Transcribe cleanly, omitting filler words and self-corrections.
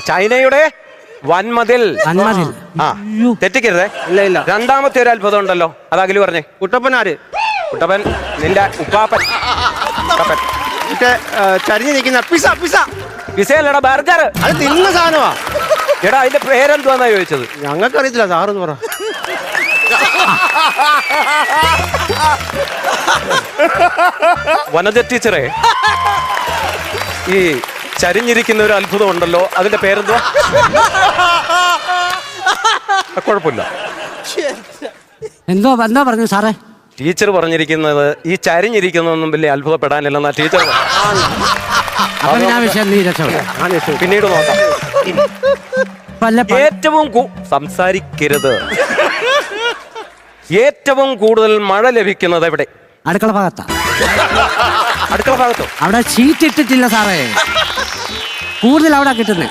ചൈനയുടെ വൻമതിൽ. തെറ്റിക്കരുതേ. ഇല്ല. രണ്ടാമത്തെ ഒരു അത്ഭുതം ഉണ്ടല്ലോ, അത് അഖില് പറഞ്ഞേ. കുട്ടപ്പനാര്? കുട്ടപ്പൻ നിന്റെ ഉപ്പാപ്പൻ. ചരിഞ്ഞു നിൽക്കുന്ന പിസയല്ലടാ, ബർഗർ. അത് തിന്ന സാധനമാ. എടാ അതിന്റെ പേരെന്തുവാന്നാ ചോദിച്ചത്? ഞങ്ങൾക്കറിയത്തില്ല, സാറെന്ന് പറ. വനജ ടീച്ചറെ, ഈ ചരിഞ്ഞിരിക്കുന്ന ഒരു അത്ഭുതം ഉണ്ടല്ലോ, അതിന്റെ പേരെന്തുവാ? കുഴപ്പമില്ല. എന്താ പറഞ്ഞു സാറേ? ടീച്ചർ പറഞ്ഞിരിക്കുന്നത് ഈ ചരിഞ്ഞിരിക്കുന്നൊന്നും വലിയ അത്ഭുതപ്പെടാനില്ലെന്നാ ടീച്ചർ. പിന്നീട് നോക്കാം. ഏറ്റവും സംസാരിക്കരുത്. ഏറ്റവും കൂടുതൽ മഴ ലഭിക്കുന്നത് എവിടെ? അടുക്കള ഭാഗത്താ. അടുക്കള ഭാഗത്തോ? അവിടെ ഷീറ്റ് ഇട്ടിട്ടില്ല സാറേ, കൂടുതൽ അവിടെ കിട്ടുന്നത്.